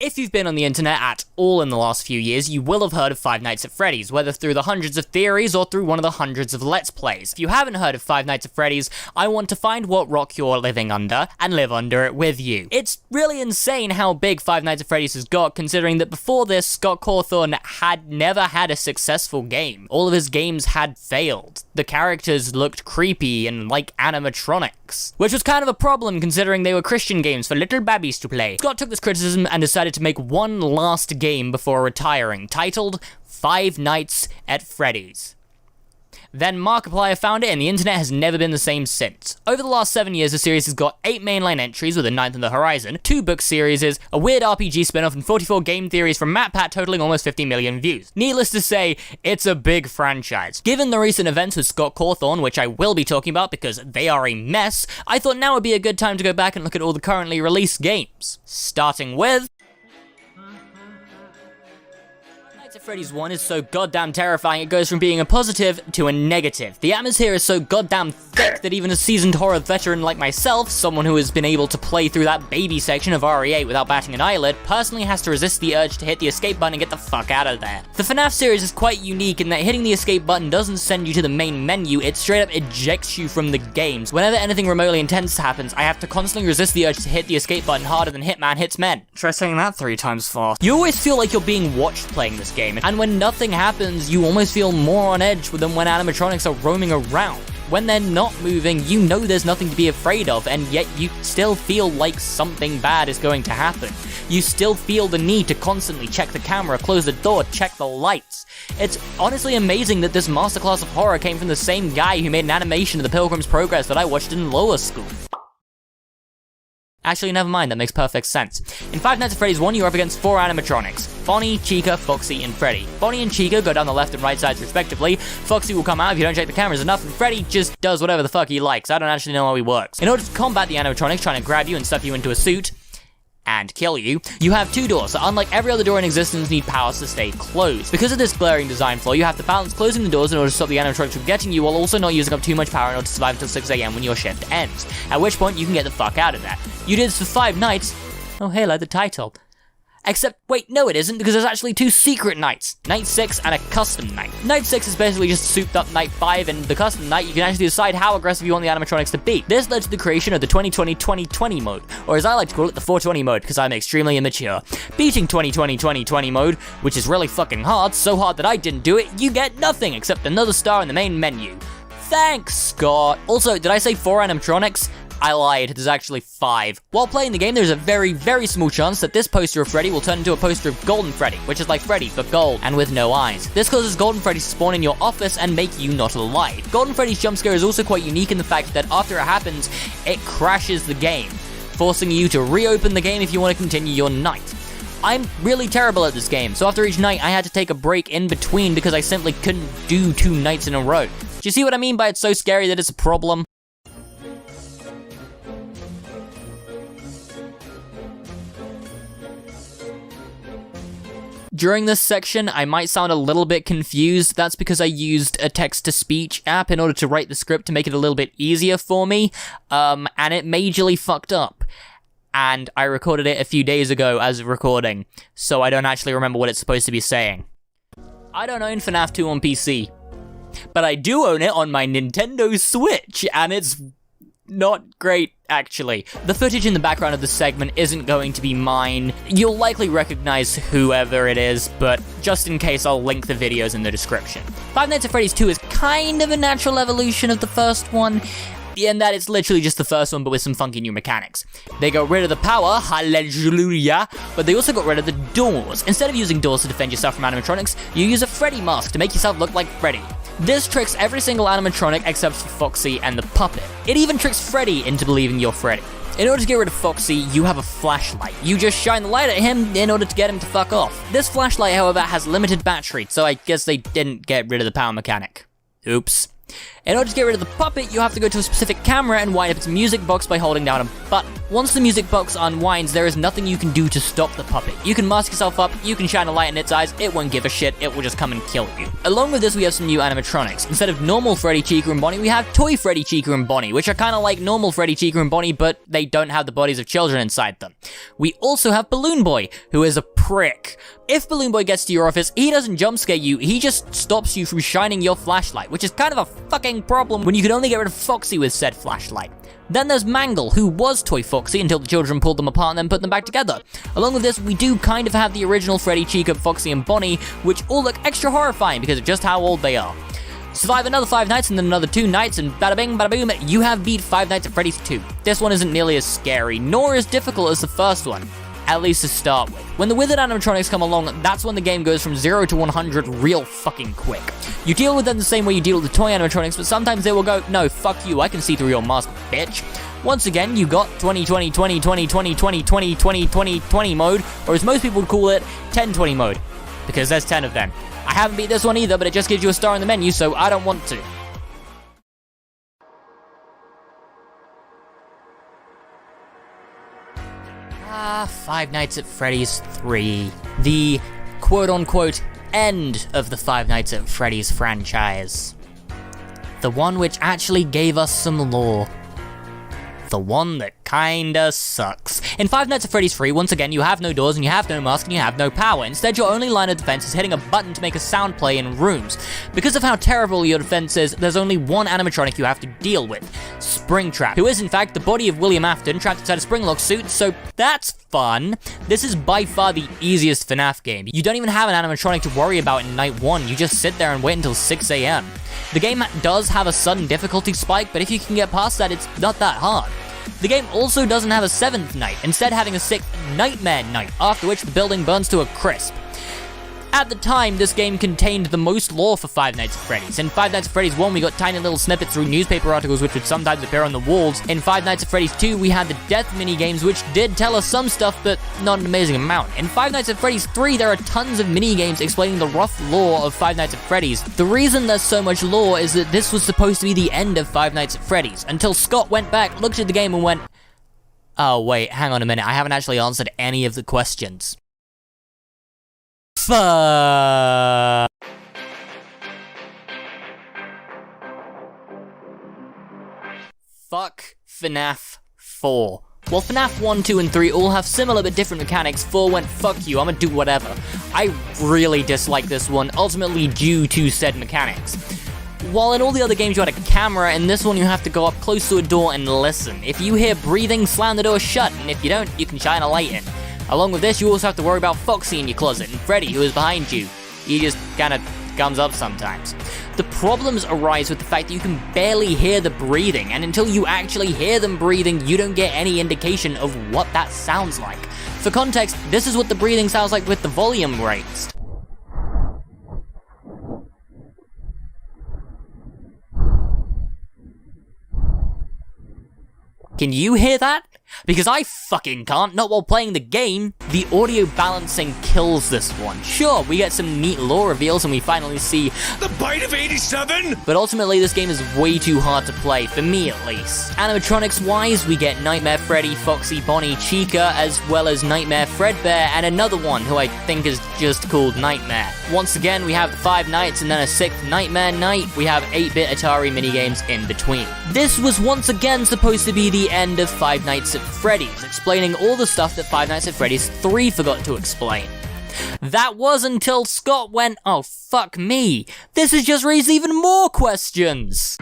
If you've been on the internet at all in the last few years, you will have heard of Five Nights at Freddy's, whether through the hundreds of theories or through one of the hundreds of Let's Plays. If you haven't heard of Five Nights at Freddy's, I want to find what rock you're living under, and live under it with you. It's really insane how big Five Nights at Freddy's has got, considering that before this, Scott Cawthon had never had a successful game. All of his games had failed. The characters looked creepy and like animatronics, which was kind of a problem considering they were Christian games for little babies to play. Scott took this criticism and decided to make one last game before retiring, titled Five Nights at Freddy's. Then Markiplier found it, and the internet has never been the same since. Over the last 7 years, the series has got 8 mainline entries, with a 9th on the horizon, 2 book series, a weird RPG spin-off, and 44 game theories from MatPat totaling almost 50 million views. Needless to say, it's a big franchise. Given the recent events with Scott Cawthon, which I will be talking about because they are a mess, I thought now would be a good time to go back and look at all the currently released games. Starting with Freddy's 1 is so goddamn terrifying it goes from being a positive to a negative. The atmosphere is so goddamn thick that even a seasoned horror veteran like myself, someone who has been able to play through that baby section of RE8 without batting an eyelid, personally has to resist the urge to hit the escape button and get the fuck out of there. The FNaF series is quite unique in that hitting the escape button doesn't send you to the main menu, it straight up ejects you from the games. Whenever anything remotely intense happens, I have to constantly resist the urge to hit the escape button harder than Hitman hits men. Try saying that 3 times fast. You always feel like you're being watched playing this game, and when nothing happens, you almost feel more on edge than when animatronics are roaming around. When they're not moving, you know there's nothing to be afraid of, and yet you still feel like something bad is going to happen. You still feel the need to constantly check the camera, close the door, check the lights. It's honestly amazing that this masterclass of horror came from the same guy who made an animation of the Pilgrim's Progress that I watched in lower school. Actually, never mind, that makes perfect sense. In Five Nights at Freddy's 1, you're up against 4 animatronics: Bonnie, Chica, Foxy, and Freddy. Bonnie and Chica go down the left and right sides respectively, Foxy will come out if you don't check the cameras enough, and Freddy just does whatever the fuck he likes. I don't actually know how he works. In order to combat the animatronics trying to grab you and stuff you into a suit, and kill you, you have 2 doors that, unlike every other door in existence, need powers to stay closed. Because of this glaring design flaw, you have to balance closing the doors in order to stop the animatronics from getting you, while also not using up too much power in order to survive until 6 AM when your shift ends, at which point you can get the fuck out of there. You did this for 5 nights. Oh hey, like the title. Except, wait, no it isn't, because there's actually 2 secret nights. Night 6 and a custom night. Night 6 is basically just souped up Night 5, and the custom night, you can actually decide how aggressive you want the animatronics to be. This led to the creation of the 2020-2020 mode, or as I like to call it, the 420 mode, because I'm extremely immature. Beating 2020-2020 mode, which is really fucking hard, so hard that I didn't do it, you get nothing except another star in the main menu. Thanks, Scott. Also, did I say 4 animatronics? I lied, there's actually 5. While playing the game, there's a very, very small chance that this poster of Freddy will turn into a poster of Golden Freddy, which is like Freddy, but gold, and with no eyes. This causes Golden Freddy to spawn in your office and make you not alive. Golden Freddy's jump scare is also quite unique in the fact that after it happens, it crashes the game, forcing you to reopen the game if you want to continue your night. I'm really terrible at this game, so after each night, I had to take a break in between because I simply couldn't do 2 nights in a row. Do you see what I mean by it's so scary that it's a problem? During this section, I might sound a little bit confused. That's because I used a text-to-speech app in order to write the script to make it a little bit easier for me, and it majorly fucked up. And I recorded it a few days ago as a recording, so I don't actually remember what it's supposed to be saying. I don't own FNaF 2 on PC, but I do own it on my Nintendo Switch, and it's not great, actually. The footage in the background of this segment isn't going to be mine. You'll likely recognize whoever it is, but just in case, I'll link the videos in the description. Five Nights at Freddy's 2 is kind of a natural evolution of the first one, in that it's literally just the first one, but with some funky new mechanics. They got rid of the power, hallelujah, but they also got rid of the doors. Instead of using doors to defend yourself from animatronics, you use a Freddy mask to make yourself look like Freddy. This tricks every single animatronic except for Foxy and the puppet. It even tricks Freddy into believing you're Freddy. In order to get rid of Foxy, you have a flashlight. You just shine the light at him in order to get him to fuck off. This flashlight, however, has limited battery, so I guess they didn't get rid of the power mechanic. Oops. In order to get rid of the puppet, you have to go to a specific camera and wind up its music box by holding down a button. Once the music box unwinds, there is nothing you can do to stop the puppet. You can mask yourself up, you can shine a light in its eyes, it won't give a shit, it will just come and kill you. Along with this, we have some new animatronics. Instead of normal Freddy, Chica, and Bonnie, we have Toy Freddy, Chica, and Bonnie, which are kind of like normal Freddy, Chica, and Bonnie, but they don't have the bodies of children inside them. We also have Balloon Boy, who is a prick. If Balloon Boy gets to your office, he doesn't jump scare you, he just stops you from shining your flashlight, which is kind of a fucking problem when you can only get rid of Foxy with said flashlight. Then there's Mangle, who was Toy Foxy until the children pulled them apart and then put them back together. Along with this, we do kind of have the original Freddy, Chica, Foxy, and Bonnie, which all look extra horrifying because of just how old they are. Survive another 5 nights and then another 2 nights, and bada bing, bada boom, you have beat Five Nights at Freddy's 2. This one isn't nearly as scary, nor as difficult as the first one. At least to start with. When the withered animatronics come along, that's when the game goes from 0 to 100 real fucking quick. You deal with them the same way you deal with the toy animatronics, but sometimes they will go, no, fuck you, I can see through your mask, bitch. Once again, you got 2020, 2020, 2020, 2020, 2020 mode, or as most people would call it, 1020 mode. Because there's 10 of them. I haven't beat this one either, but it just gives you a star in the menu, so I don't want to. Five Nights at Freddy's 3. The quote-unquote end of the Five Nights at Freddy's franchise. The one which actually gave us some lore. The one that kinda sucks. In Five Nights at Freddy's 3, once again, you have no doors and you have no mask and you have no power. Instead, your only line of defense is hitting a button to make a sound play in rooms. Because of how terrible your defense is, there's only one animatronic you have to deal with. Springtrap, who is in fact the body of William Afton trapped inside a Springlock suit, so that's fun. This is by far the easiest FNaF game. You don't even have an animatronic to worry about in night 1, you just sit there and wait until 6 AM. The game does have a sudden difficulty spike, but if you can get past that, it's not that hard. The game also doesn't have a 7th night, instead having a 6th Nightmare Night, after which the building burns to a crisp. At the time, this game contained the most lore for Five Nights at Freddy's. In Five Nights at Freddy's 1, we got tiny little snippets through newspaper articles which would sometimes appear on the walls. In Five Nights at Freddy's 2, we had the death minigames which did tell us some stuff, but not an amazing amount. In Five Nights at Freddy's 3, there are tons of minigames explaining the rough lore of Five Nights at Freddy's. The reason there's so much lore is that this was supposed to be the end of Five Nights at Freddy's, until Scott went back, looked at the game and went, oh wait, hang on a minute, I haven't actually answered any of the questions. Fuck FNaF 4. While FNaF 1, 2, and 3 all have similar but different mechanics, 4 went fuck you, I'ma do whatever. I really dislike this one, ultimately due to said mechanics. While in all the other games you had a camera, in this one you have to go up close to a door and listen. If you hear breathing, slam the door shut, and if you don't, you can shine a light in. Along with this, you also have to worry about Foxy in your closet and Freddy, who is behind you. He just kinda comes up sometimes. The problems arise with the fact that you can barely hear the breathing, and until you actually hear them breathing, you don't get any indication of what that sounds like. For context, this is what the breathing sounds like with the volume raised. Can you hear that? Because I fucking can't, not while playing the game. The audio balancing kills this one. Sure, we get some neat lore reveals and we finally see the bite of 87! But ultimately this game is way too hard to play, for me at least. Animatronics wise, we get Nightmare Freddy, Foxy, Bonnie, Chica, as well as Nightmare Fredbear, and another one who I think is just called Nightmare. Once again, we have 5 nights and then a 6th Nightmare Night. We have 8-bit Atari minigames in between. This was once again supposed to be the end of Five Nights at Freddy's, explaining all the stuff that Five Nights at Freddy's 3 forgot to explain. That was until Scott went, oh fuck me, this has just raised even more questions!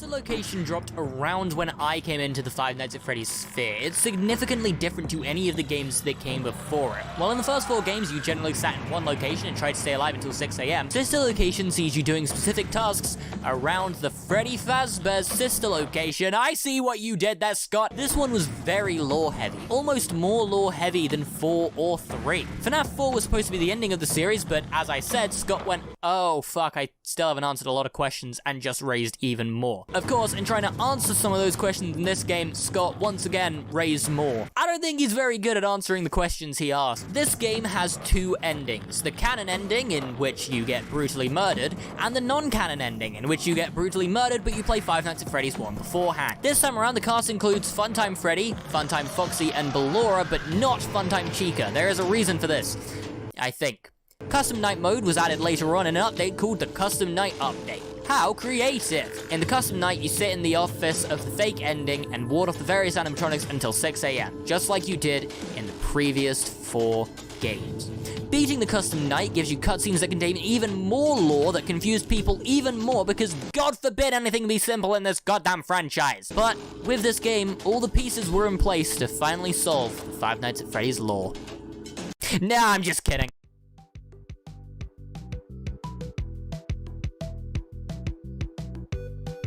the location dropped around when I came into the Five Nights at Freddy's sphere, it's significantly different to any of the games that came before it. While in the first 4 games, you generally sat in one location and tried to stay alive until 6 AM, sister location sees you doing specific tasks around the Freddy Fazbear's sister location. I see what you did there, Scott. This one was very lore heavy, almost more lore heavy than 4 or 3. FNaF 4 was supposed to be the ending of the series, but as I said, Scott went, oh fuck, I still haven't answered a lot of questions, and just raised even more. Of course, in trying to answer some of those questions in this game, Scott once again raised more. I don't think he's very good at answering the questions he asked. This game has 2 endings. The canon ending, in which you get brutally murdered, and the non-canon ending, in which you get brutally murdered, but you play Five Nights at Freddy's 1 beforehand. This time around, the cast includes Funtime Freddy, Funtime Foxy, and Ballora, but not Funtime Chica. There is a reason for this, I think. Custom Night mode was added later on in an update called the Custom Night Update. How creative! In the Custom Night, you sit in the office of the fake ending and ward off the various animatronics until 6 AM, just like you did in the previous 4 games. Beating the Custom Night gives you cutscenes that contain even more lore that confuse people even more because God forbid anything be simple in this goddamn franchise. But with this game, all the pieces were in place to finally solve Five Nights at Freddy's lore. Nah, I'm just kidding.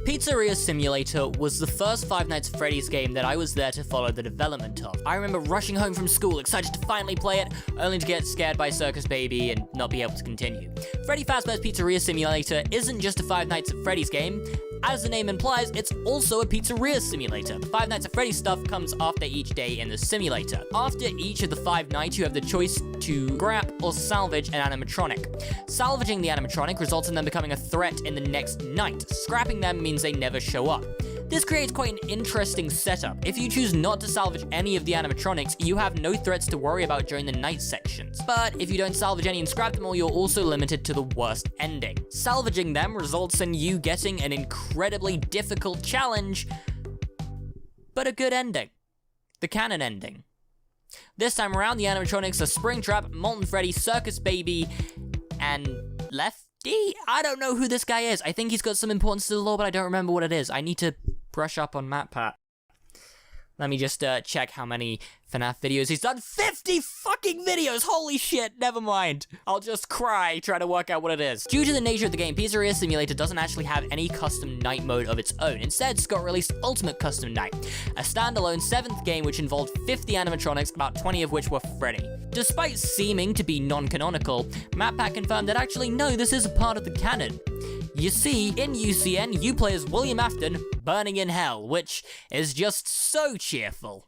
Pizzeria Simulator was the first Five Nights at Freddy's game that I was there to follow the development of. I remember rushing home from school, excited to finally play it, only to get scared by Circus Baby and not be able to continue. Freddy Fazbear's Pizzeria Simulator isn't just a Five Nights at Freddy's game. As the name implies, it's also a pizzeria simulator. Five Nights at Freddy's stuff comes after each day in the simulator. After each of the 5 nights, you have the choice to scrap or salvage an animatronic. Salvaging the animatronic results in them becoming a threat in the next night. Scrapping them means they never show up. This creates quite an interesting setup. If you choose not to salvage any of the animatronics, you have no threats to worry about during the night sections. But if you don't salvage any and scrap them all, you're also limited to the worst ending. Salvaging them results in you getting an incredibly difficult challenge, but a good ending. The canon ending. This time around, the animatronics are Springtrap, Molten Freddy, Circus Baby, and Lefty? I don't know who this guy is. I think he's got some importance to the lore, but I don't remember what it is. I need to brush up on MatPat. Let me just check how many FNaF videos he's done. 50 fucking videos! Holy shit, never mind. I'll just cry trying to work out what it is. Due to the nature of the game, Pizzeria Simulator doesn't actually have any custom night mode of its own. Instead, Scott released Ultimate Custom Night, a standalone 7th game which involved 50 animatronics, about 20 of which were Freddy. Despite seeming to be non-canonical, MatPat confirmed that actually no, this is a part of the canon. You see, in UCN, you play as William Afton, burning in hell, which is just so cheerful.